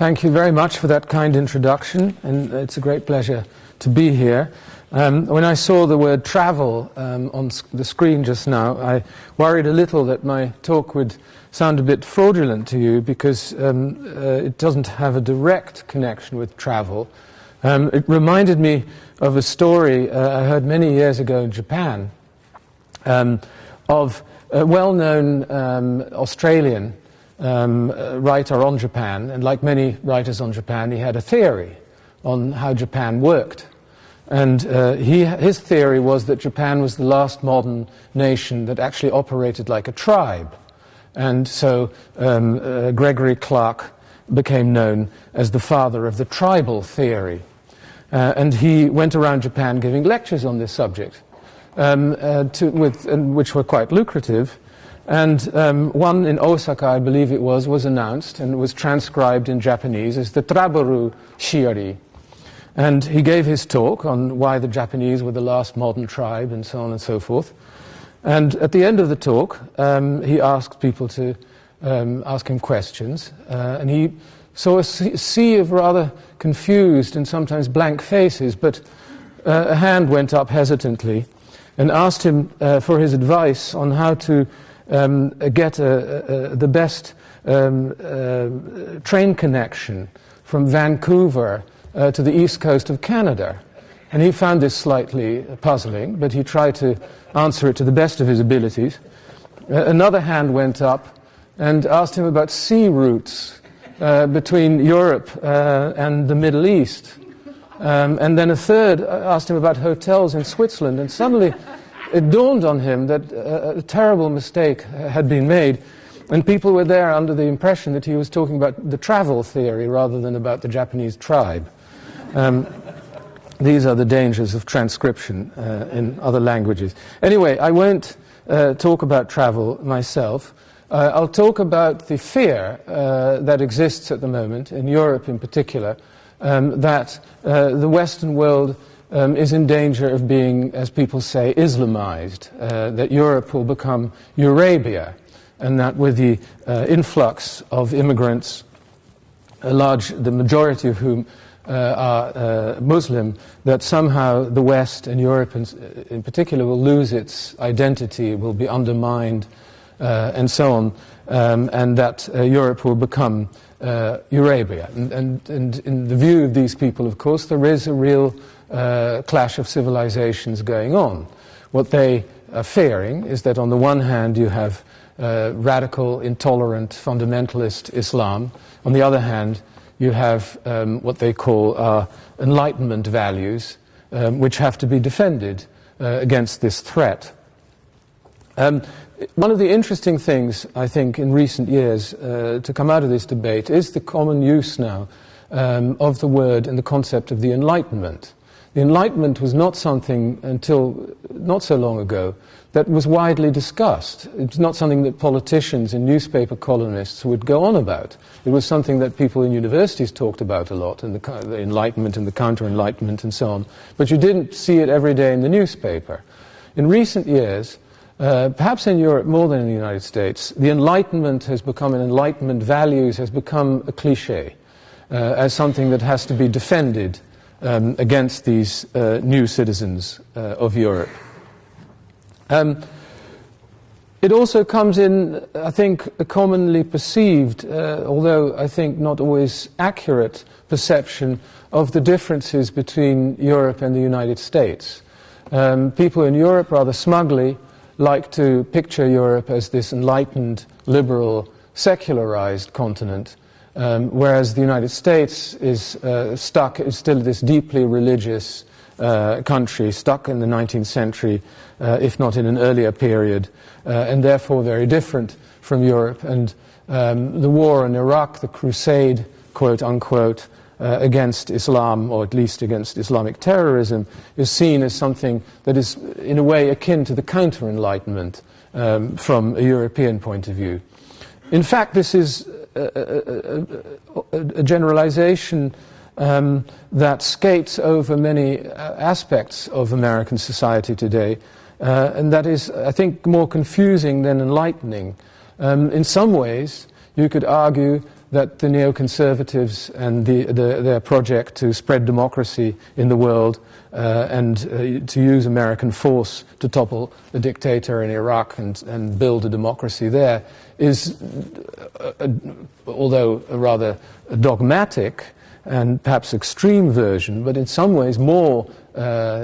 thank you very much for that kind introduction, and it's a great pleasure to be here. When I saw the word travel on the screen just now, I worried a little that my talk would sound a bit fraudulent to you because it doesn't have a direct connection with travel. It reminded me of a story I heard many years ago in Japan of a well-known Australian writer on Japan, and like many writers on Japan, he had a theory on how Japan worked. And his theory was that Japan was the last modern nation that actually operated like a tribe. And so Gregory Clark became known as the father of the tribal theory. And he went around Japan giving lectures on this subject, which were quite lucrative. And one in Osaka, I believe it was announced and was transcribed in Japanese as the Traboru Shiori. And he gave his talk on why the Japanese were the last modern tribe and so on and so forth. And at the end of the talk, he asked people to ask him questions. And he saw a sea of rather confused and sometimes blank faces, but a hand went up hesitantly and asked him for his advice on how to get the best train connection from Vancouver to the east coast of Canada. And he found this slightly puzzling, but he tried to answer it to the best of his abilities. Another hand went up and asked him about sea routes between Europe and the Middle East. And then a third asked him about hotels in Switzerland. And suddenly it dawned on him that a terrible mistake had been made. And people were there under the impression that he was talking about the travel theory rather than about the Japanese tribe. These are the dangers of transcription in other languages. Anyway, I won't talk about travel myself. I'll talk about the fear that exists at the moment, in Europe in particular, that the Western world is in danger of being, as people say, Islamized, that Europe will become Eurabia, and that with the influx of immigrants, the majority of whom are Muslim, that somehow the West and Europe in particular will lose its identity, will be undermined, and so on, and that Europe will become Eurabia. And in the view of these people, of course, there is a real clash of civilizations going on. What they are fearing is that on the one hand you have radical, intolerant, fundamentalist Islam. On the other hand, you have what they call Enlightenment values, which have to be defended against this threat. One of the interesting things, I think, in recent years to come out of this debate is the common use now of the word and the concept of the Enlightenment. The Enlightenment was not something until not so long ago that was widely discussed. It's not something that politicians and newspaper columnists would go on about. It was something that people in universities talked about a lot, and the Enlightenment and the counter-Enlightenment and so on. But you didn't see it every day in the newspaper. In recent years, perhaps in Europe more than in the United States, the Enlightenment has become, and Enlightenment values has become a cliché, as something that has to be defended against these new citizens of Europe. It also comes in, I think, a commonly perceived, although I think not always accurate, perception of the differences between Europe and the United States. People in Europe rather smugly like to picture Europe as this enlightened, liberal, secularized continent, whereas the United States is still this deeply religious country, stuck in the 19th century, if not in an earlier period, and therefore very different from Europe. And the war in Iraq, the crusade, quote unquote, against Islam, or at least against Islamic terrorism, is seen as something that is in a way akin to the counter-enlightenment from a European point of view. In fact, this is a generalization that skates over many aspects of American society today, and that is, I think, more confusing than enlightening. In some ways, you could argue that the neoconservatives and their project to spread democracy in the world and to use American force to topple the dictator in Iraq and build a democracy there is, although a rather dogmatic and perhaps extreme version, but in some ways more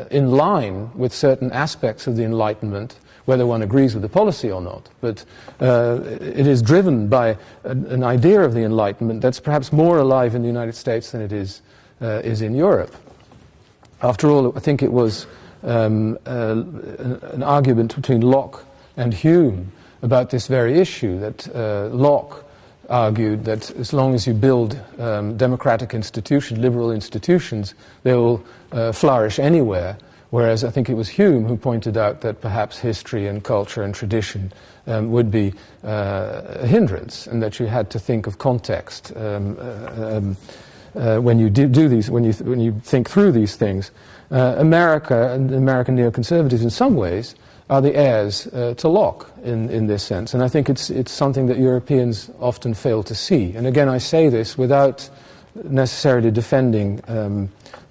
in line with certain aspects of the Enlightenment, whether one agrees with the policy or not. But it is driven by an idea of the Enlightenment that's perhaps more alive in the United States than it is in Europe. After all, I think it was an argument between Locke and Hume about this very issue, that Locke argued that as long as you build democratic institutions, liberal institutions, they will flourish anywhere. Whereas I think it was Hume who pointed out that perhaps history and culture and tradition would be a hindrance, and that you had to think of context when you do these, when you think through these things. America and American neoconservatives, in some ways, are the heirs to Locke in this sense, and I think it's something that Europeans often fail to see. And again, I say this without necessarily defending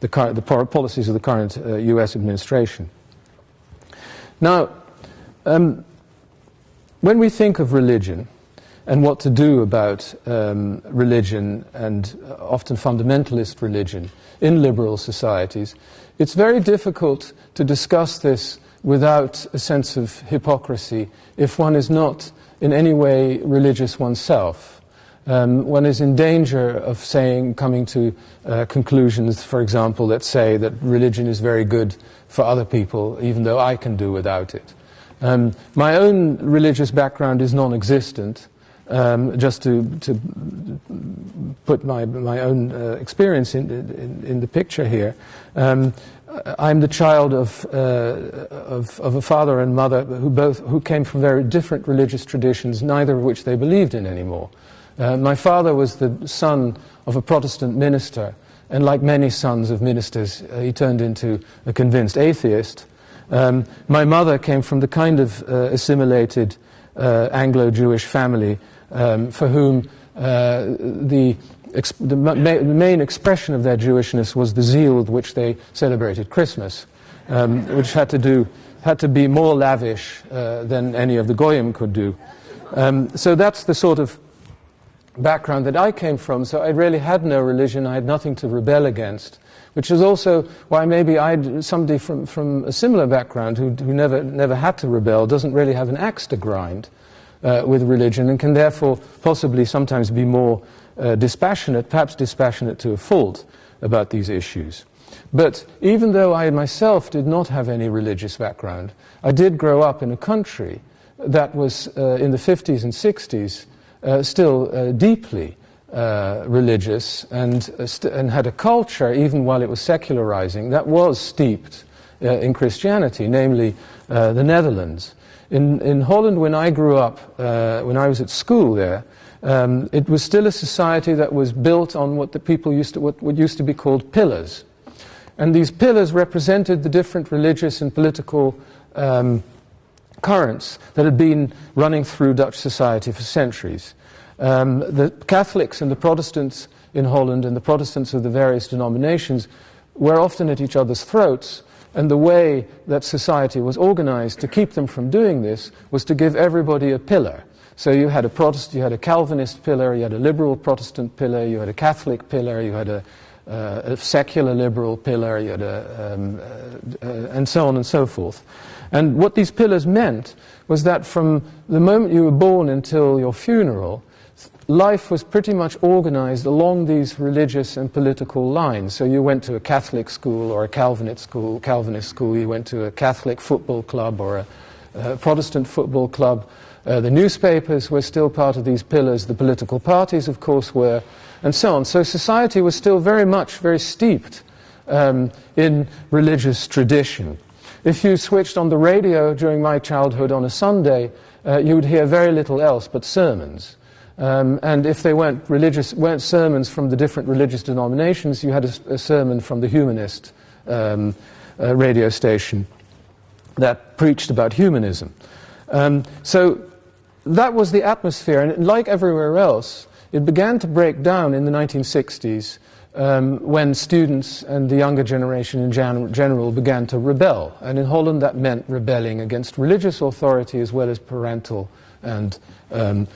the policies of the current U.S. administration. Now, when we think of religion and what to do about religion, and often fundamentalist religion, in liberal societies, it's very difficult to discuss this without a sense of hypocrisy if one is not in any way religious oneself. One is in danger of coming to conclusions, for example, that say that religion is very good for other people, even though I can do without it. My own religious background is non-existent. Just to put my own experience in the picture here, I'm the child of a father and mother who came from very different religious traditions, neither of which they believed in anymore. My father was the son of a Protestant minister, and like many sons of ministers, he turned into a convinced atheist. My mother came from the kind of assimilated Anglo-Jewish family for whom the main expression of their Jewishness was the zeal with which they celebrated Christmas, which had to be more lavish than any of the Goyim could do. So that's the sort of background that I came from. So I really had no religion. I had nothing to rebel against, which is also why maybe somebody from a similar background who never had to rebel doesn't really have an axe to grind with religion, and can therefore possibly sometimes be more dispassionate, perhaps dispassionate to a fault, about these issues. But even though I myself did not have any religious background, I did grow up in a country that was in the 50s and 60s still deeply religious, and had a culture, even while it was secularizing, that was steeped in Christianity, namely the Netherlands. In Holland, when I grew up, when I was at school there, it was still a society that was built on what the people what used to be called pillars. And these pillars represented the different religious and political currents that had been running through Dutch society for centuries. The Catholics and the Protestants in Holland, and the Protestants of the various denominations, were often at each other's throats, and the way that society was organized to keep them from doing this was to give everybody a pillar. So you had a Protestant, you had a Calvinist pillar, you had a liberal Protestant pillar, you had a Catholic pillar, you had a secular liberal pillar, you had and so on and so forth. And what these pillars meant was that from the moment you were born until your funeral, life was pretty much organized along these religious and political lines. So you went to a Catholic school or a Calvinist school, you went to a Catholic football club or a Protestant football club. The newspapers were still part of these pillars, the political parties, of course, were, and so on. So society was still very steeped in religious tradition. If you switched on the radio during my childhood on a Sunday, you would hear very little else but sermons. And if they weren't sermons from the different religious denominations, you had a sermon from the humanist radio station that preached about humanism. So that was the atmosphere, and like everywhere else, It began to break down in the 1960s when students and the younger generation in general began to rebel. And in Holland that meant rebelling against religious authority as well as parental and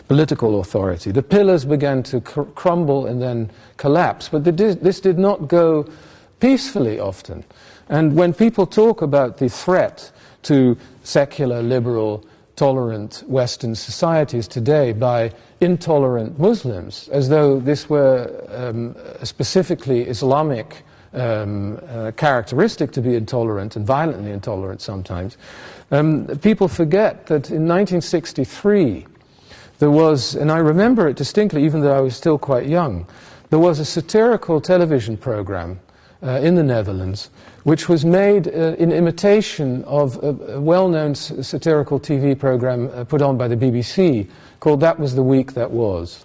political authority. The pillars began to crumble and then collapse, but this did not go peacefully often. And when people talk about the threat to secular, liberal, tolerant Western societies today by intolerant Muslims, as though this were a specifically Islamic characteristic to be intolerant and violently intolerant sometimes, people forget that in 1963 there was, and I remember it distinctly even though I was still quite young, there was a satirical television program in the Netherlands which was made in imitation of a well-known satirical TV program put on by the BBC called That Was the Week That Was.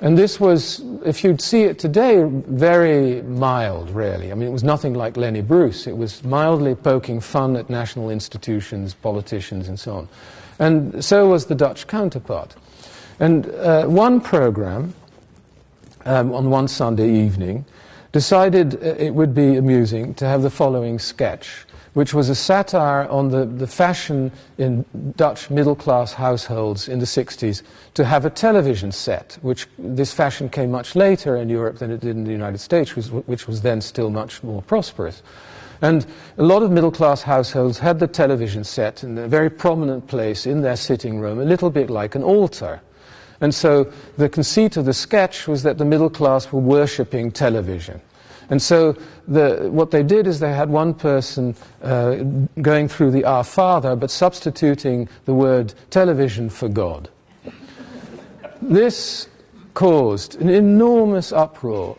And this was, if you'd see it today, very mild, really. I mean, it was nothing like Lenny Bruce. It was mildly poking fun at national institutions, politicians, and so on. And so was the Dutch counterpart. And one program, on one Sunday evening, decided it would be amusing to have the following sketch, which was a satire on the fashion in Dutch middle-class households in the 60s to have a television set, which this fashion came much later in Europe than it did in the United States, which was then still much more prosperous. And a lot of middle-class households had the television set in a very prominent place in their sitting room, a little bit like an altar. And so the conceit of the sketch was that the middle class were worshipping television. And so what they did is they had one person going through the Our Father, but substituting the word television for God. This caused an enormous uproar.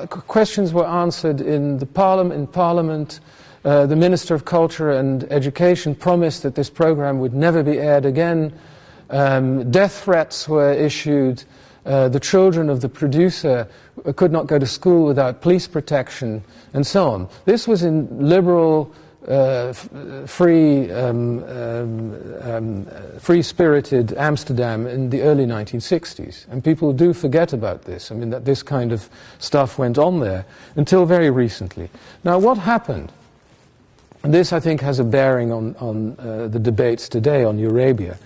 Questions were answered in the Parliament. The Minister of Culture and Education promised that this program would never be aired again. Death threats were issued. The children of the producer could not go to school without police protection, and so on. This was in liberal, free-spirited Amsterdam in the early 1960s. And people do forget about this. I mean, that this kind of stuff went on there until very recently. Now, what happened? And this, I think, has a bearing on the debates today on Eurabia.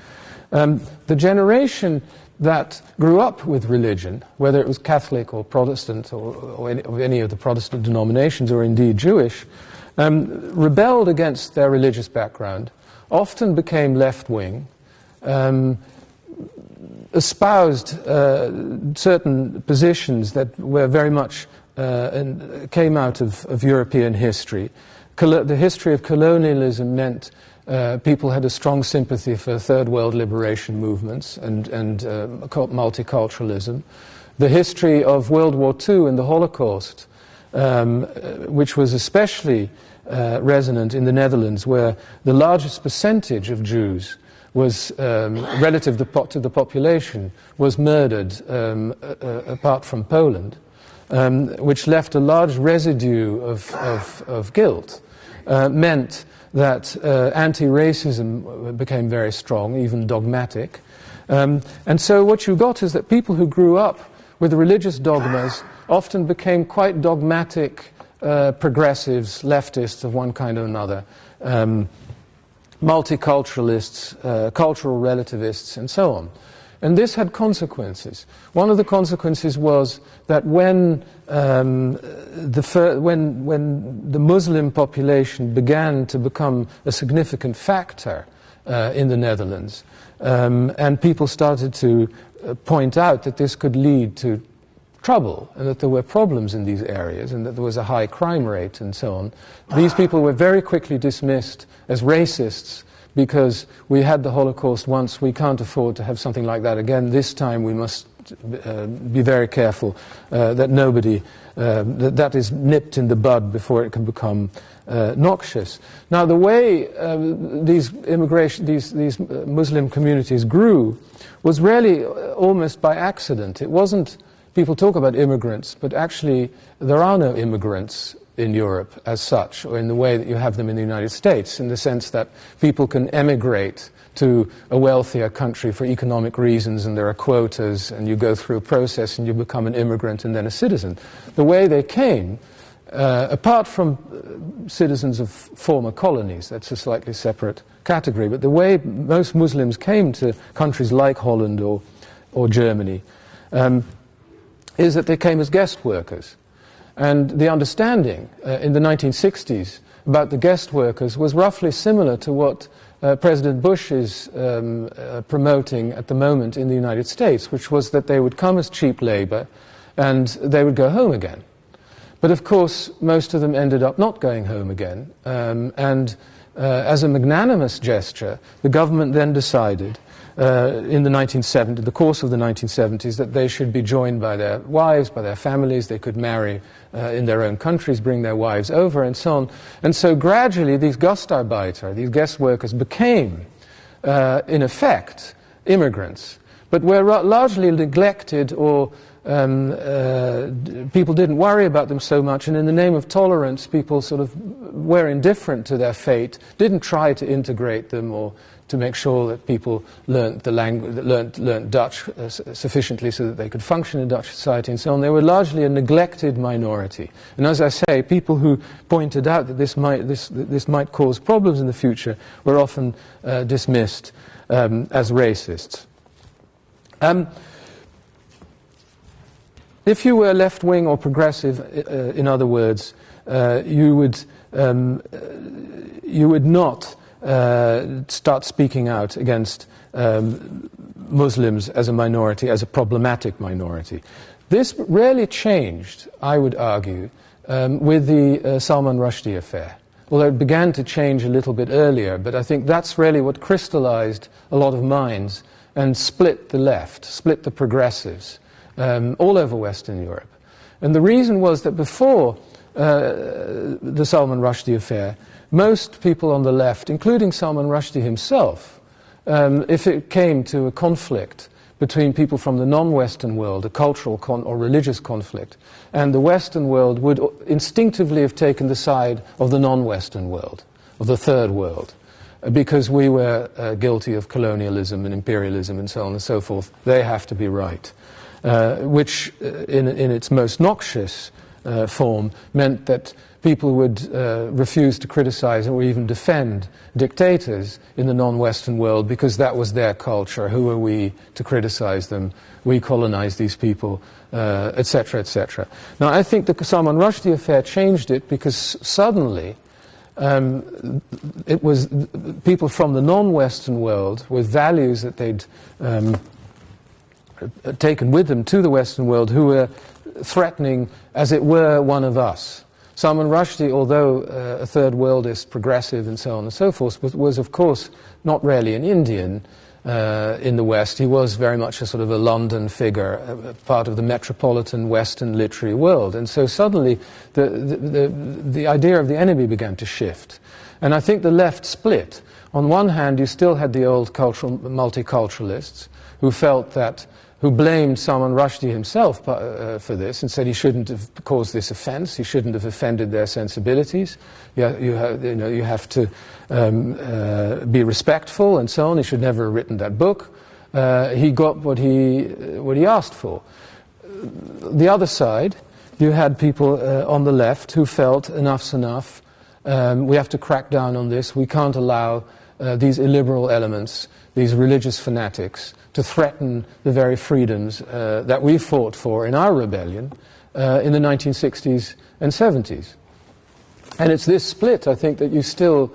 The generation that grew up with religion, whether it was Catholic or Protestant or any of the Protestant denominations or indeed Jewish, rebelled against their religious background, often became left-wing, espoused certain positions that were very much came out of European history. The history of colonialism meant people had a strong sympathy for third world liberation movements and multiculturalism. The history of World War II and the Holocaust, which was especially resonant in the Netherlands, where the largest percentage of Jews was, relative to the population, was murdered apart from Poland, which left a large residue of guilt, meant that anti-racism became very strong, even dogmatic. And so what you got is that people who grew up with religious dogmas often became quite dogmatic progressives, leftists of one kind or another, multiculturalists, cultural relativists, and so on. And this had consequences. One of the consequences was that when the Muslim population began to become a significant factor in the Netherlands, and people started to point out that this could lead to trouble and that there were problems in these areas and that there was a high crime rate and so on, these people were very quickly dismissed as racists. Because we had the Holocaust once, we can't afford to have something like that again. This time we must be very careful that nobody, that is nipped in the bud before it can become noxious. Now, the way these Muslim communities grew was really almost by accident. It wasn't, people talk about immigrants, but actually there are no immigrants in Europe as such, or in the way that you have them in the United States, in the sense that people can emigrate to a wealthier country for economic reasons, and there are quotas, and you go through a process and you become an immigrant and then a citizen. The way they came, apart from citizens of former colonies, that's a slightly separate category, but the way most Muslims came to countries like Holland or Germany is that they came as guest workers. And the understanding in the 1960s about the guest workers was roughly similar to what President Bush is promoting at the moment in the United States, which was that they would come as cheap labor and they would go home again. But of course, most of them ended up not going home again. As a magnanimous gesture, the government then decided in the course of the 1970s, that they should be joined by their wives, by their families. They could marry in their own countries, bring their wives over, and so on. And so gradually, these Gastarbeiter, these guest workers, became, in effect, immigrants, but were largely neglected, or people didn't worry about them so much, and in the name of tolerance, people sort of were indifferent to their fate, didn't try to integrate them or to make sure that people learnt the language, learnt Dutch sufficiently so that they could function in Dutch society and so on. They were largely a neglected minority. And as I say, people who pointed out that this might cause problems in the future were often dismissed as racists. If you were left-wing or progressive, in other words, you would not start speaking out against Muslims as a minority, as a problematic minority. This rarely changed, I would argue, with the Salman Rushdie affair. Although it began to change a little bit earlier, but I think that's really what crystallized a lot of minds and split the left, split the progressives, all over Western Europe. And the reason was that before the Salman Rushdie affair, most people on the left, including Salman Rushdie himself, if it came to a conflict between people from the non-Western world, a cultural or religious conflict, and the Western world, would instinctively have taken the side of the non-Western world, of the third world, because we were guilty of colonialism and imperialism and so on and so forth. They have to be right. Which, in its most noxious form, meant that people would refuse to criticize or even defend dictators in the non-Western world because that was their culture. Who are we to criticize them? We colonized these people, etc., etc. Now, I think the Salman Rushdie affair changed it because suddenly it was people from the non-Western world with values that they'd taken with them to the Western world who were threatening, as it were, one of us. Salman Rushdie, although a third worldist, progressive and so on and so forth, was of course not really an Indian in the West. He was very much a sort of a London figure, part of the metropolitan Western literary world. And so suddenly the idea of the enemy began to shift. And I think the left split. On one hand, you still had the old multiculturalists who felt that, who blamed Salman Rushdie himself for this and said he shouldn't have caused this offense, he shouldn't have offended their sensibilities, you have to be respectful and so on, he should never have written that book. He got what he asked for. The other side, you had people on the left who felt enough's enough, we have to crack down on this, we can't allow these illiberal elements, these religious fanatics, to threaten the very freedoms that we fought for in our rebellion in the 1960s and 70s. And it's this split, I think, that's still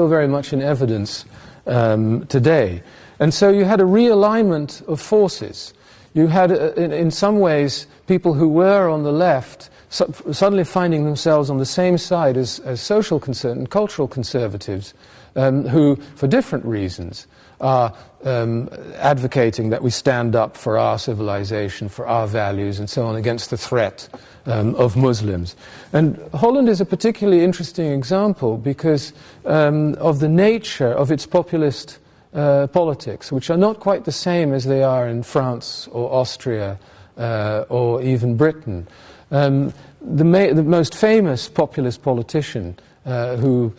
very much in evidence today. And so you had a realignment of forces. You had, in some ways, people who were on the left suddenly finding themselves on the same side as social and cultural conservatives who, for different reasons, are advocating that we stand up for our civilization, for our values, and so on, against the threat of Muslims. And Holland is a particularly interesting example because of the nature of its populist politics, which are not quite the same as they are in France or Austria or even Britain. The most famous populist politician whose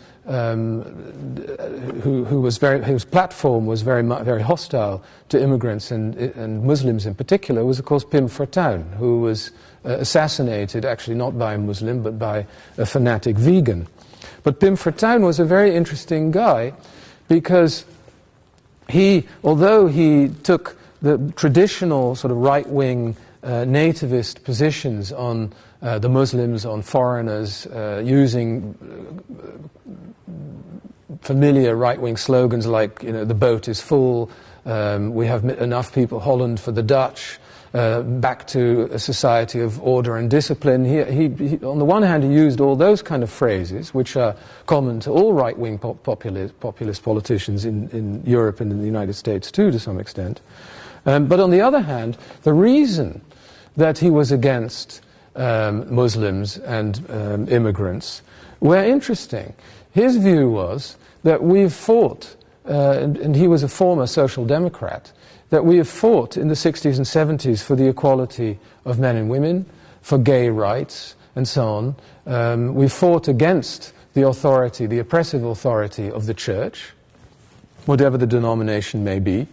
platform was very hostile to immigrants and Muslims in particular was, of course, Pim Fortuyn, who was assassinated, actually not by a Muslim, but by a fanatic vegan. But Pim Fortuyn was a very interesting guy because although he took the traditional sort of right-wing nativist positions on the Muslims, on foreigners, using familiar right-wing slogans like, the boat is full, we have enough people, Holland for the Dutch, back to a society of order and discipline. He, on the one hand, he used all those kind of phrases, which are common to all right-wing populist politicians in Europe and in the United States too, to some extent. But on the other hand, the reason that he was against Muslims and immigrants were interesting. His view was that we've fought, and he was a former social democrat, that we have fought in the 60s and 70s for the equality of men and women, for gay rights, and so on. We fought against the authority, the oppressive authority of the church, whatever the denomination may be.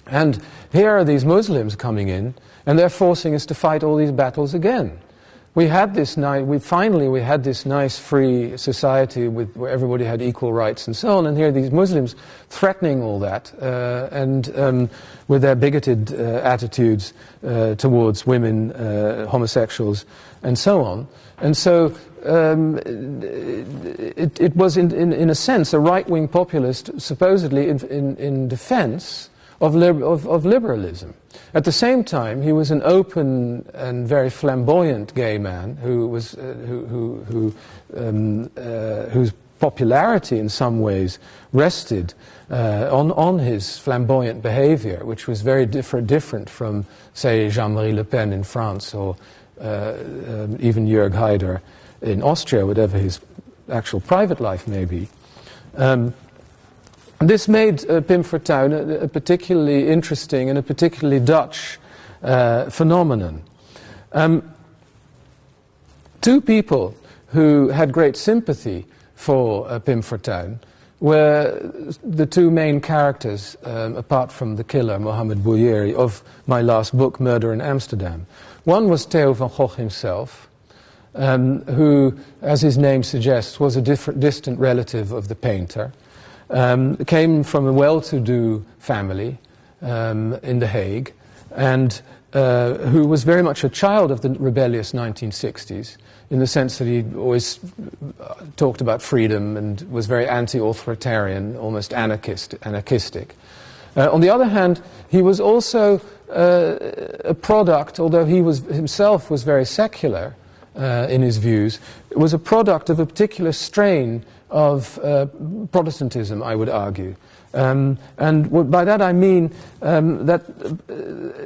And here are these Muslims coming in, and they're forcing us to fight all these battles again. We had this nice free society where everybody had equal rights and so on, and here are these Muslims threatening all that, and with their bigoted attitudes towards women, homosexuals, and so on. And so it was, in a sense, a right-wing populist, supposedly in defense of liberalism. At the same time, he was an open and very flamboyant gay man whose popularity in some ways rested on his flamboyant behavior, which was very different from, say, Jean-Marie Le Pen in France or even Jörg Haider in Austria, whatever his actual private life may be. This made Pim Fortuyn a particularly interesting and a particularly Dutch phenomenon. Two people who had great sympathy for Pim Fortuyn were the two main characters, apart from the killer, Mohammed Bouyeri, of my last book, Murder in Amsterdam. One was Theo van Gogh himself, who, as his name suggests, was a distant relative of the painter. Came from a well-to-do family in The Hague, and who was very much a child of the rebellious 1960s, in the sense that he always talked about freedom and was very anti-authoritarian, almost anarchistic. On the other hand, he was also a product, although he himself was very secular in his views, was a product of a particular strain of Protestantism, I would argue. And by that I mean that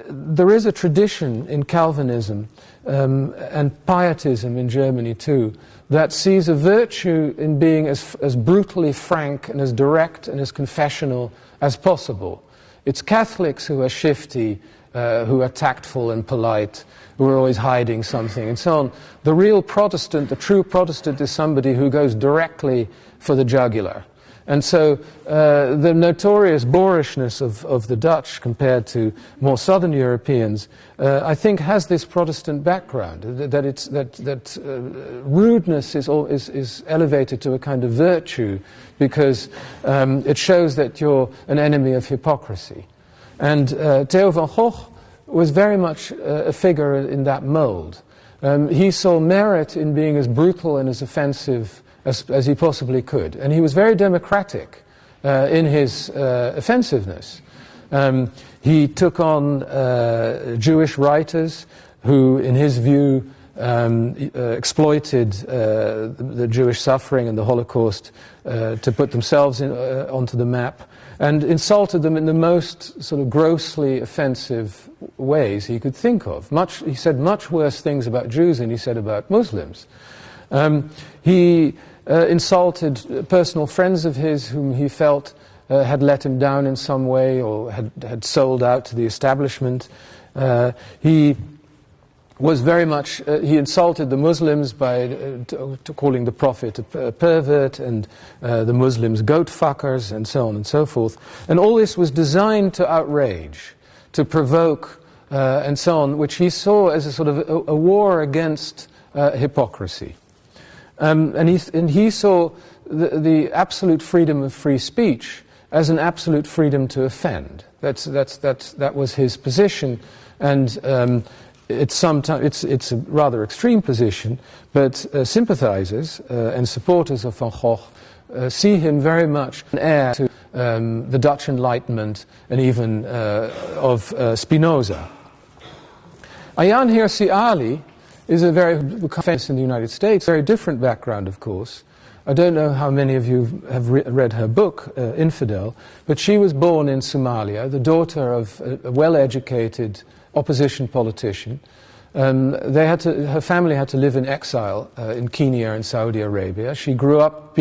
there is a tradition in Calvinism and pietism in Germany too that sees a virtue in being as brutally frank and as direct and as confessional as possible. It's Catholics who are shifty, who are tactful and polite, who are always hiding something, and so on. The real Protestant, the true Protestant, is somebody who goes directly for the jugular. And so the notorious boorishness of the Dutch compared to more southern Europeans, I think, has this Protestant background, that rudeness is elevated to a kind of virtue because it shows that you're an enemy of hypocrisy. And Theo van Gogh was very much a figure in that mold. He saw merit in being as brutal and as offensive as he possibly could. And he was very democratic in his offensiveness. He took on Jewish writers who, in his view, exploited the Jewish suffering and the Holocaust to put themselves onto the map, and insulted them in the most sort of grossly offensive ways he could think of. He said much worse things about Jews than he said about Muslims. He insulted personal friends of his whom he felt had let him down in some way or had sold out to the establishment. He was very much, he insulted the Muslims by calling the Prophet a pervert, and the Muslims goat fuckers, and so on and so forth. And all this was designed to outrage, to provoke, and so on, which he saw as a sort of a war against hypocrisy. And he saw the absolute freedom of free speech as an absolute freedom to offend. That was his position, and it's a rather extreme position, but sympathizers and supporters of Van Gogh see him very much an heir to the Dutch Enlightenment and even of Spinoza. Ayaan Hirsi Ali is a very famous in the United States, very different background, of course. I don't know how many of you have read her book, Infidel, but she was born in Somalia, the daughter of a well-educated opposition politician. Her family had to live in exile in Kenya and Saudi Arabia. She grew up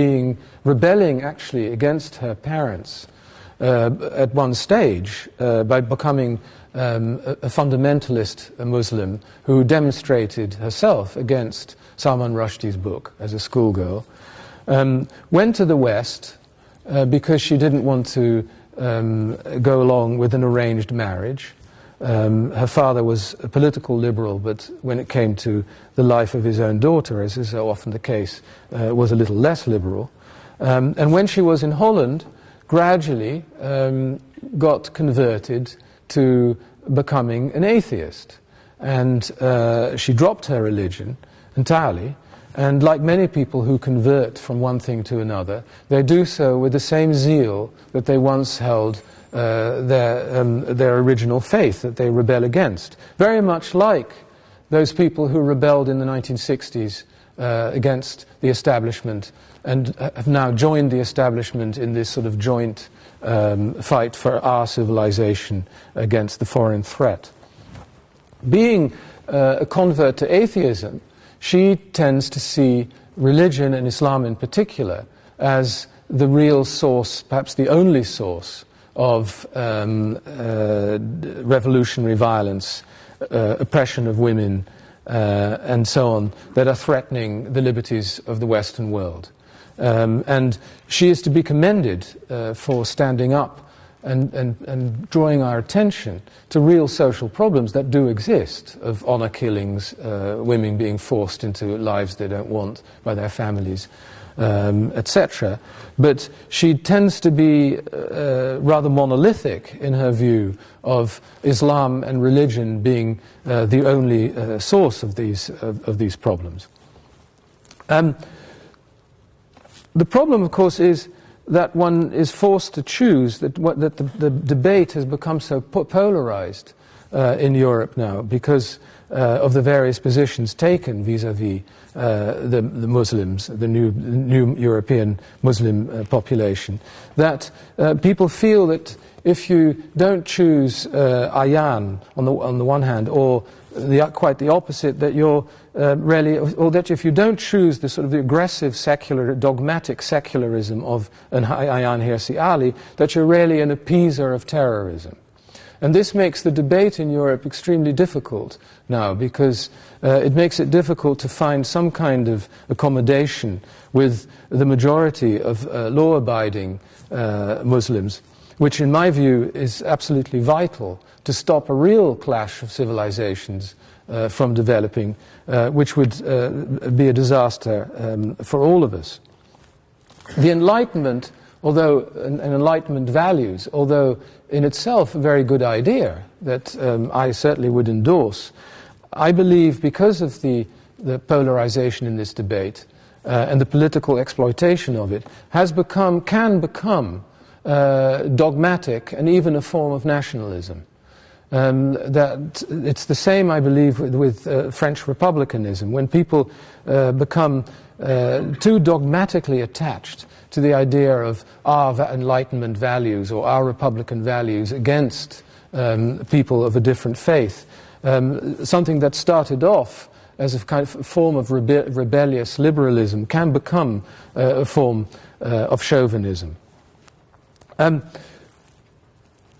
rebelling actually against her parents at one stage by becoming a fundamentalist Muslim who demonstrated herself against Salman Rushdie's book as a schoolgirl. Went to the West because she didn't want to go along with an arranged marriage. Her father was a political liberal, but when it came to the life of his own daughter, as is so often the case, was a little less liberal. And when she was in Holland, gradually got converted to becoming an atheist. And she dropped her religion entirely. And like many people who convert from one thing to another, they do so with the same zeal that they once held their original faith that they rebel against. Very much like those people who rebelled in the 1960s against the establishment and have now joined the establishment in this sort of joint fight for our civilization against the foreign threat. Being a convert to atheism, she tends to see religion, and Islam in particular, as the real source, perhaps the only source, of revolutionary violence, oppression of women, and so on, that are threatening the liberties of the Western world. And she is to be commended for standing up and drawing our attention to real social problems that do exist, of honor killings, women being forced into lives they don't want by their families, etc. But she tends to be rather monolithic in her view of Islam and religion being the only source of these problems. The problem, of course, is that one is forced to choose, that the debate has become so polarized in Europe now because of the various positions taken vis-à-vis the Muslims, the new European Muslim population, that people feel that if you don't choose Ayaan on the one hand, or quite the opposite, that you're or that if you don't choose the sort of the aggressive dogmatic secularism of an Ayaan Hirsi Ali, that you're really an appeaser of terrorism. And this makes the debate in Europe extremely difficult now, because it makes it difficult to find some kind of accommodation with the majority of law-abiding Muslims, which in my view is absolutely vital to stop a real clash of civilizations from developing, which would be a disaster for all of us. The Enlightenment, although and Enlightenment values, although in itself a very good idea that I certainly would endorse, I believe because of the polarization in this debate and the political exploitation of it, can become dogmatic and even a form of nationalism. That it's the same, I believe, with French republicanism. When people become too dogmatically attached to the idea of our Enlightenment values or our Republican values against people of a different faith, something that started off as a kind of form of rebellious liberalism can become a form of chauvinism.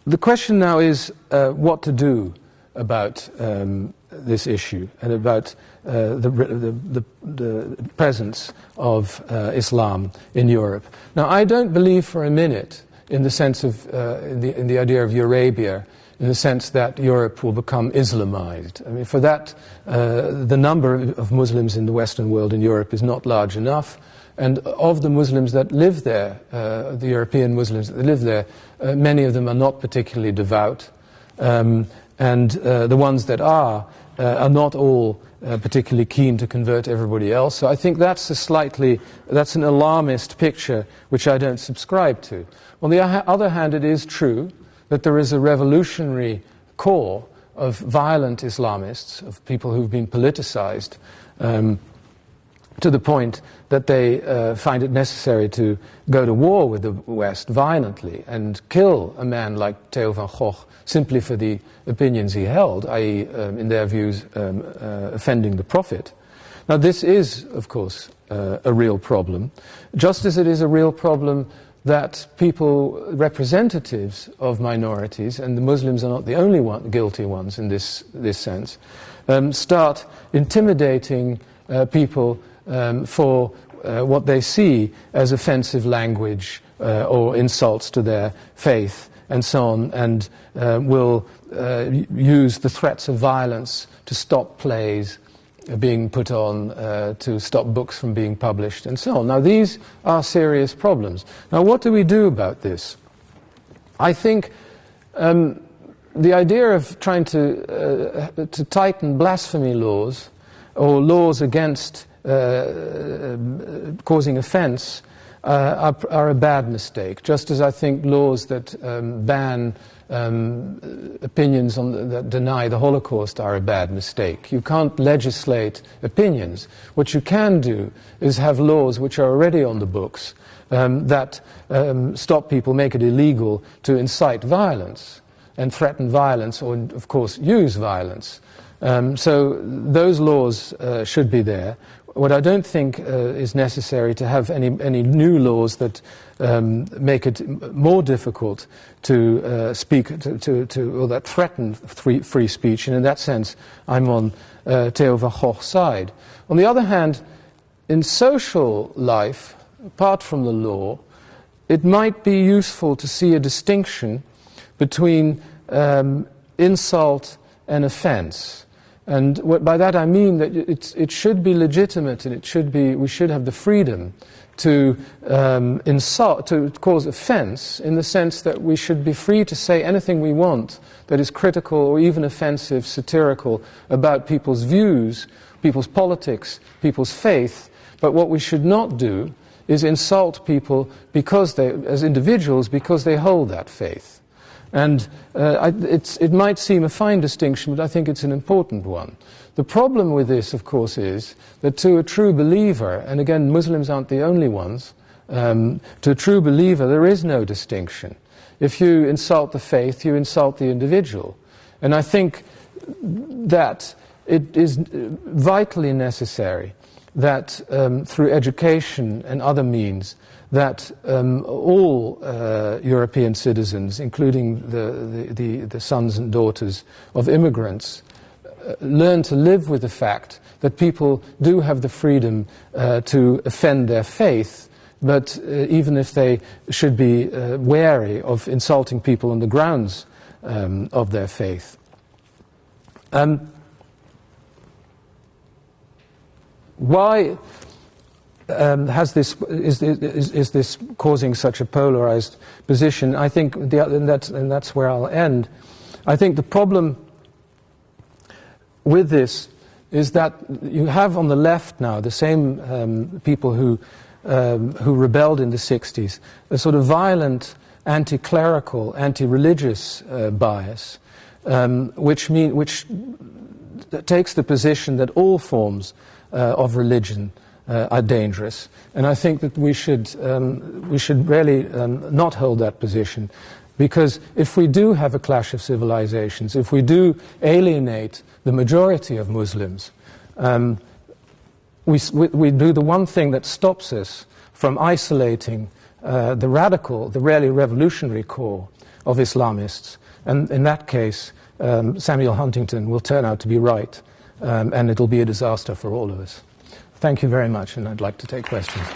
The question now is what to do about this issue and about the presence of Islam in Europe. Now, I don't believe for a minute in the sense of in the idea of Eurabia, in the sense that Europe will become Islamized. I mean, for that, the number of Muslims in the Western world in Europe is not large enough. And of the Muslims that live there, the European Muslims that live there, many of them are not particularly devout. And the ones that are not all particularly keen to convert everybody else. So I think that's an alarmist picture which I don't subscribe to. On the other hand, it is true that there is a revolutionary core of violent Islamists, of people who've been politicized to the point that they find it necessary to go to war with the West violently and kill a man like Theo van Gogh simply for the opinions he held, i.e., in their views, offending the Prophet. Now, this is, of course, a real problem, just as it is a real problem that people, representatives of minorities, and the Muslims are not the only guilty ones in this sense, start intimidating people for what they see as offensive language or insults to their faith and so on, and will use the threats of violence to stop plays being put on, to stop books from being published, and so on. Now, these are serious problems. Now, what do we do about this? I think the idea of trying to tighten blasphemy laws or laws against causing offense are a bad mistake, just as I think laws that ban opinions that deny the Holocaust are a bad mistake. You can't legislate opinions. What you can do is have laws which are already on the books that stop people, make it illegal to incite violence and threaten violence or, of course, use violence. So those laws should be there. What I don't think is necessary to have any new laws that make it more difficult to speak or that threaten free speech, and in that sense I'm on Theo van Gogh's side. On the other hand, in social life, apart from the law, it might be useful to see a distinction between insult and offense. And by that I mean that it should be legitimate, and we should have the freedom to insult, to cause offense, in the sense that we should be free to say anything we want that is critical or even offensive, satirical about people's views, people's politics, people's faith. But what we should not do is insult people as individuals because they hold that faith. And it might seem a fine distinction, but I think it's an important one. The problem with this, of course, is that to a true believer, and again, Muslims aren't the only ones, to a true believer there is no distinction. If you insult the faith, you insult the individual. And I think that it is vitally necessary that through education and other means, that all European citizens, including the sons and daughters of immigrants, learn to live with the fact that people do have the freedom to offend their faith, but even if they should be wary of insulting people on the grounds of their faith. Why is this causing such a polarized position? I think, and that's where I'll end. I think the problem with this is that you have on the left now the same people who rebelled in the 60s, a sort of violent anti-clerical, anti-religious bias, which takes the position that all forms of religion are dangerous, and I think that we should really not hold that position, because if we do have a clash of civilizations, if we do alienate the majority of Muslims, we do the one thing that stops us from isolating the radical, the really revolutionary core of Islamists, and in that case Samuel Huntington will turn out to be right, and it'll be a disaster for all of us. Thank you very much, and I'd like to take questions.